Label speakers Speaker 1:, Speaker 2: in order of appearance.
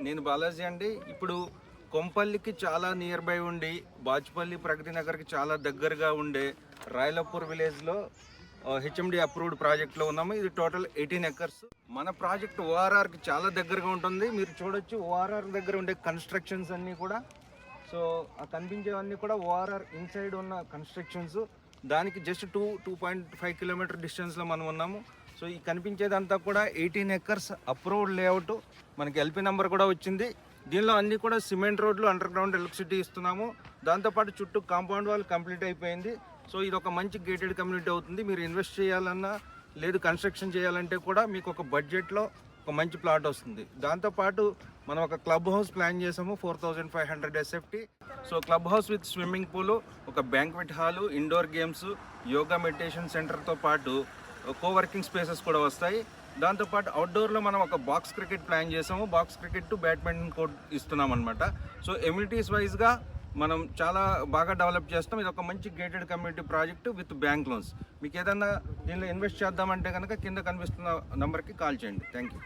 Speaker 1: నేను బాలాజీ అండి. ఇప్పుడు కొంపల్లికి చాలా నియర్ బై ఉండి బాచుపల్లి ప్రగతి నగర్కి చాలా దగ్గరగా ఉండే రాయలపూర్ విలేజ్లో హెచ్ఎండి అప్రూవ్డ్ ప్రాజెక్ట్లో ఉన్నాము. ఇది టోటల్ 18 ఎకర్స్. మన ప్రాజెక్ట్ ఓఆర్ఆర్కి చాలా దగ్గరగా ఉంటుంది. మీరు చూడొచ్చు ఓఆర్ఆర్ దగ్గర ఉండే కన్స్ట్రక్షన్స్ అన్నీ కూడా. సో ఆ కనిపించేవన్నీ కూడా ఓఆర్ఆర్ ఇన్సైడ్ ఉన్న కన్స్ట్రక్షన్స్. దానికి జస్ట్ 2.5 కిలోమీటర్ డిస్టెన్స్లో మనం ఉన్నాము. సో ఈ కనిపించేదంతా కూడా 18 ఎకర్స్ అప్రూవ్డ్ లేఅవుట్. మనకి ఎల్పీ నెంబర్ కూడా వచ్చింది. దీనిలో అన్నీ కూడా సిమెంట్ రోడ్లు, అండర్ గ్రౌండ్ ఎలక్ట్రిసిటీ ఇస్తున్నాము. దాంతోపాటు చుట్టూ కాంపౌండ్ వాల్ కంప్లీట్ అయిపోయింది. సో ఇది ఒక మంచి గేటెడ్ కమ్యూనిటీ అవుతుంది. మీరు ఇన్వెస్ట్ చేయాలన్నా లేదు కన్స్ట్రక్షన్ చేయాలంటే కూడా మీకు ఒక బడ్జెట్లో ఒక మంచి ప్లాట్ వస్తుంది. దాంతోపాటు మనం ఒక క్లబ్ హౌస్ ప్లాన్ చేసాము, 4500 SFT. So club house with swimming pool, ఒక banquet hall, indoor games, yoga meditation సెంటర్తో పాటు కోవర్కింగ్ స్పేసెస్ కూడా వస్తాయి. దాంతోపాటు అవుట్డోర్లో మనం ఒక బాక్స్ క్రికెట్ ప్లాన్ చేసాము. Box cricket to badminton court ఇస్తున్నాం అనమాట. సో ఎమ్యూనిటీస్ వైజ్గా మనం చాలా బాగా డెవలప్ చేస్తాం. ఇది ఒక మంచి gated community project with bank loans. మీకు ఏదన్నా దీనిలో ఇన్వెస్ట్ చేద్దామంటే కనుక కింద కనిపిస్తున్న నెంబర్కి కాల్ చేయండి. Thank you.